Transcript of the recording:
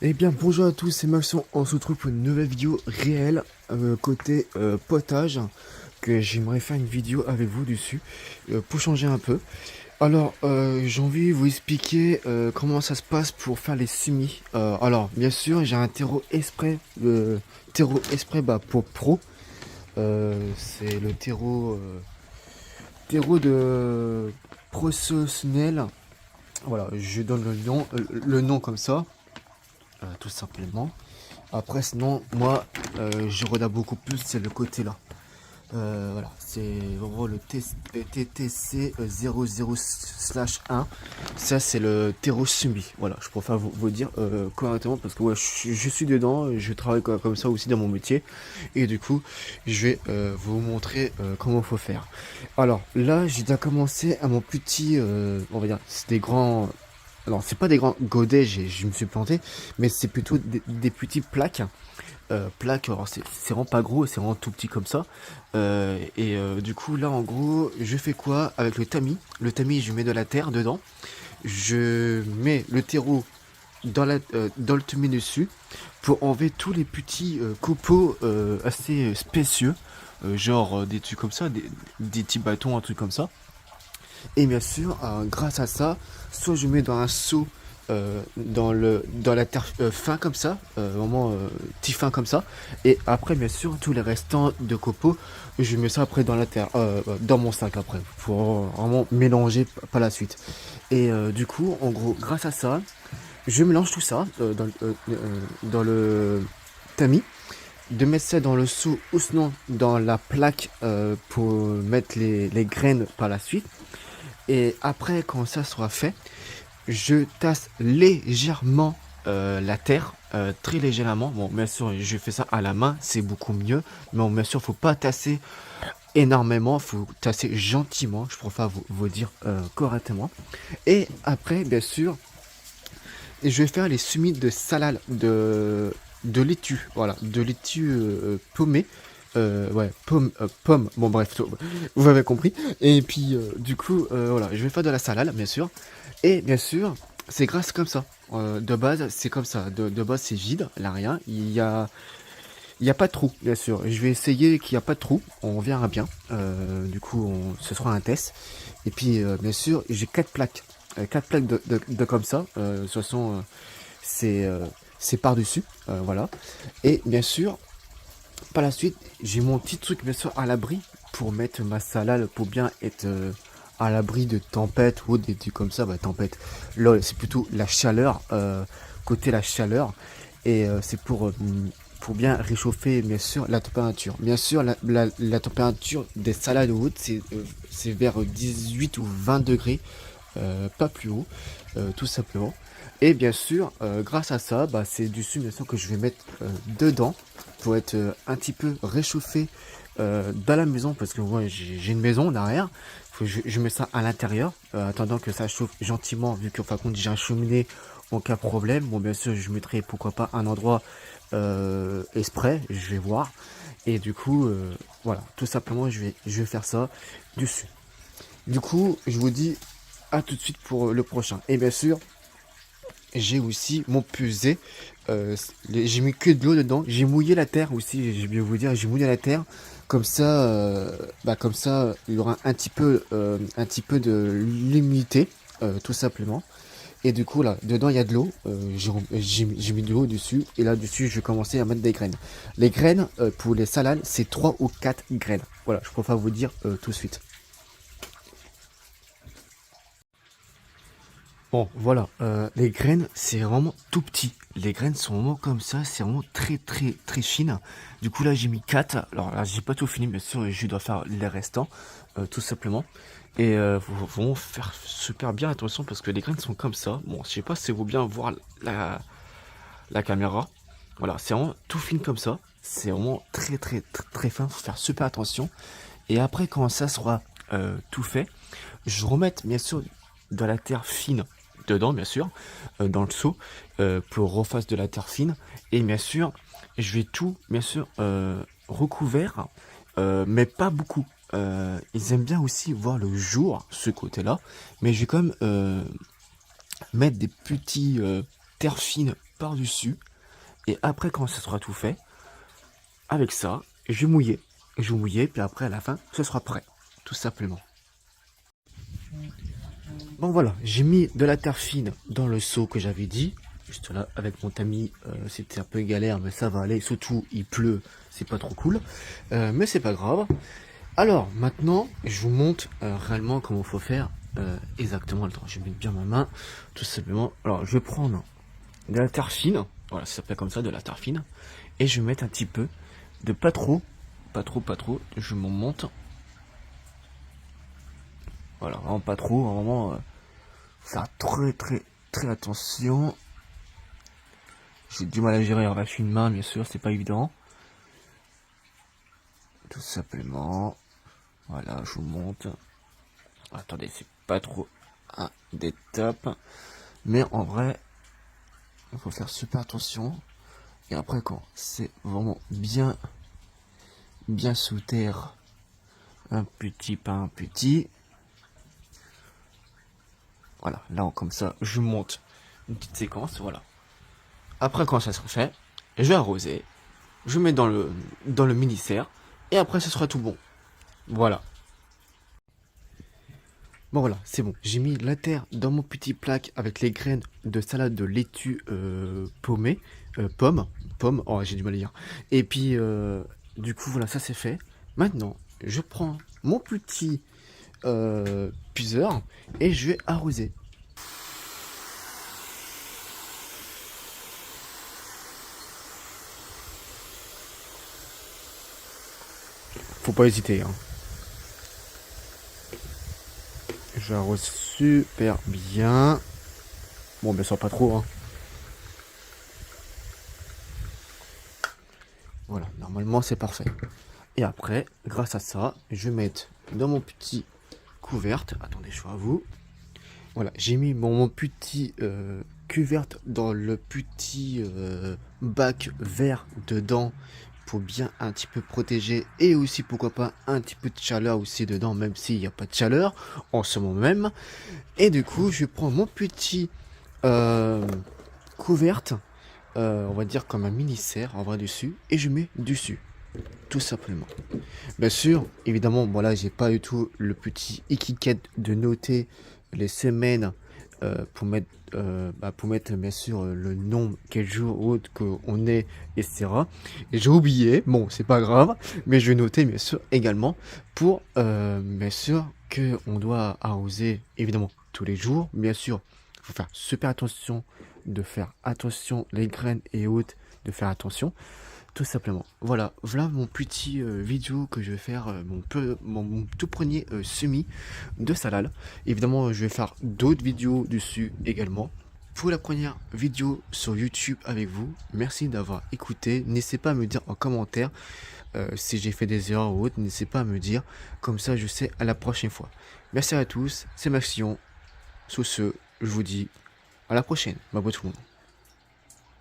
Eh bien bonjour à tous, c'est Maxon, on se retrouve pour une nouvelle vidéo réelle côté potage que j'aimerais faire une vidéo avec vous dessus pour changer un peu. Alors j'ai envie de vous expliquer comment ça se passe pour faire les semis. Alors bien sûr j'ai un terreau exprès pour pro. C'est le terreau de professionnel. Voilà, je donne le nom comme ça, tout simplement. Après, sinon, moi, je regarde beaucoup plus, c'est le côté là. Voilà, c'est en gros le TTC 00/1. Ça, c'est le terreau sumi. Voilà, je préfère vous dire correctement parce que ouais, je suis dedans, je travaille comme ça aussi dans mon métier. Et du coup, je vais vous montrer comment il faut faire. Alors là, j'ai déjà commencé à mon petit, on va dire, c'est des grands. Alors, c'est pas des grands godets, je me suis planté, mais c'est plutôt des petits plaques. Plaques, alors c'est vraiment pas gros, c'est vraiment tout petit comme ça. Du coup, là, en gros, je fais quoi avec le tamis? Le tamis, je mets de la terre dedans. Je mets le terreau dans le tamis dessus pour enlever tous les petits copeaux assez spécieux. Genre des trucs comme ça, des petits bâtons, un truc comme ça. Et bien sûr, grâce à ça, soit je mets dans un seau dans la terre fin comme ça, vraiment petit fin comme ça. Et après, bien sûr, tous les restants de copeaux, je mets ça après dans la terre, dans mon sac après, pour vraiment mélanger par la suite. Et du coup, en gros, grâce à ça, je mélange tout ça dans le tamis, de mettre ça dans le seau ou sinon dans la plaque pour mettre les graines par la suite. Et après, quand ça sera fait, je tasse légèrement la terre, très légèrement. Bon, bien sûr, je fais ça à la main, c'est beaucoup mieux. Mais bon, bien sûr, faut pas tasser énormément, faut tasser gentiment. Je préfère vous dire correctement. Et après, bien sûr, je vais faire les semis de salade de laitue, voilà, de laitue paumée. Ouais, pomme, bon bref, vous avez compris. Et puis, du coup, voilà, je vais faire de la salade, bien sûr. Et bien sûr, c'est grâce comme ça. De base, c'est comme ça. De base, c'est vide, là rien. Il y a pas de trou, bien sûr. Je vais essayer qu'il n'y a pas de trou. On verra bien. Du coup, ce sera un test. Et puis, bien sûr, j'ai quatre plaques. Quatre plaques de comme ça. De toute façon, c'est c'est par-dessus. Voilà. Et bien sûr, par la suite, j'ai mon petit truc, bien sûr, à l'abri pour mettre ma salade, pour bien être à l'abri de tempêtes ou des trucs comme ça. Bah, tempête, là, c'est plutôt la chaleur, côté la chaleur. Et c'est pour bien réchauffer, bien sûr, la température. Bien sûr, la température des salades hautes, c'est vers 18 ou 20 degrés, pas plus haut, tout simplement. Et bien sûr, grâce à ça, bah, c'est du sucre bien sûr que je vais mettre dedans pour être un petit peu réchauffé dans la maison parce que moi j'ai une maison derrière. Je mets ça à l'intérieur, attendant que ça chauffe gentiment vu que par contre j'ai un cheminée en cas problème. Bon bien sûr je mettrai pourquoi pas un endroit exprès, je vais voir. Et du coup voilà, tout simplement je vais faire ça dessus. Du coup je vous dis à tout de suite pour le prochain. Et bien sûr j'ai aussi mon pesé. J'ai mis que de l'eau dedans. J'ai mouillé la terre aussi, j'ai bien vous dire. J'ai mouillé la terre. Comme ça, il y aura un petit peu de l'humidité, tout simplement. Et du coup, là, dedans, il y a de l'eau. J'ai mis de l'eau dessus. Et là, dessus, je vais commencer à mettre des graines. Les graines, pour les salades, c'est 3 ou 4 graines. Voilà, je préfère vous dire tout de suite. Bon, voilà, les graines, c'est vraiment tout petit. Les graines sont vraiment comme ça, c'est vraiment très très très fine. Du coup là j'ai mis 4. Alors là j'ai pas tout fini, bien sûr, je dois faire les restants, tout simplement. Et vous vraiment faire super bien attention parce que les graines sont comme ça. Bon, je sais pas si vous bien voir la caméra. Voilà, c'est vraiment tout fine comme ça. C'est vraiment très très très très fin, faut faire super attention. Et après quand ça sera tout fait, je remets bien sûr de la terre fine dedans, bien sûr, dans le seau, pour refasse de la terre fine. Et bien sûr, je vais tout, bien sûr, recouvert, mais pas beaucoup. Ils aiment bien aussi voir le jour, ce côté-là. Mais je vais quand même mettre des petits terres fines par-dessus. Et après, quand ce sera tout fait, avec ça, je vais mouiller. Je vais mouiller, puis après, à la fin, ce sera prêt. Tout simplement. Bon voilà, j'ai mis de la terre fine dans le seau que j'avais dit. Juste là, avec mon tamis, c'était un peu galère, mais ça va aller. Surtout, il pleut, c'est pas trop cool. Mais c'est pas grave. Alors, maintenant, je vous montre réellement comment il faut faire exactement. Attends, je vais mettre bien ma main, tout simplement. Alors, je vais prendre de la terre fine. Voilà, ça s'appelle comme ça, de la terre fine. Et je vais mettre un petit peu de pas trop. Pas trop, pas trop. Je m'en monte. Voilà, vraiment pas trop. Vraiment, faire très, très, très attention. J'ai du mal à gérer avec une main, bien sûr, c'est pas évident. Tout simplement. Voilà, je vous montre. Attendez, c'est pas trop un des tops. Mais en vrai, il faut faire super attention. Et après, quand c'est vraiment bien sous terre, un petit pas un petit. Voilà, là, comme ça, je monte une petite séquence, voilà. Après, quand ça sera fait, je vais arroser. Je mets dans le mini-serre. Et après, ce sera tout bon. Voilà. Bon voilà, c'est bon. J'ai mis la terre dans mon petit plaque avec les graines de salade de laitue pomme, oh j'ai du mal à dire. Et puis du coup voilà, ça c'est fait. Maintenant, je prends mon petit puiseur et je vais arroser. Faut pas hésiter, hein. J'arrose super bien. Bon, bien sûr, pas trop, hein. Voilà, normalement, c'est parfait. Et après, grâce à ça, je vais mettre dans mon petit couverte. Attendez, je vois à vous. Voilà, j'ai mis mon petit couverte dans le petit bac vert dedans pour bien un petit peu protéger et aussi pourquoi pas un petit peu de chaleur aussi dedans, même s'il n'y a pas de chaleur en ce moment même. Et du coup, je prends mon petit couverte, on va dire comme un mini-serre en vrai dessus, et je mets dessus, tout simplement. Bien sûr, évidemment, voilà, j'ai pas du tout le petit étiquette de noter les semaines pour mettre bien sûr le nom, quel jour ou autre qu'on est, etc. Et j'ai oublié, bon, c'est pas grave, mais je vais noter bien sûr également pour bien sûr que on doit arroser évidemment tous les jours. Bien sûr, il faut faire super attention, de faire attention les graines et autres, de faire attention. Tout simplement. Voilà mon petit vidéo que je vais faire, mon tout premier semis de salade. Évidemment, je vais faire d'autres vidéos dessus également. Pour la première vidéo sur YouTube avec vous, merci d'avoir écouté. N'hésitez pas à me dire en commentaire si j'ai fait des erreurs ou autre. N'hésitez pas à me dire, comme ça je sais à la prochaine fois. Merci à tous, c'est Maxion. Sur ce, je vous dis à la prochaine. Bye bye tout le monde.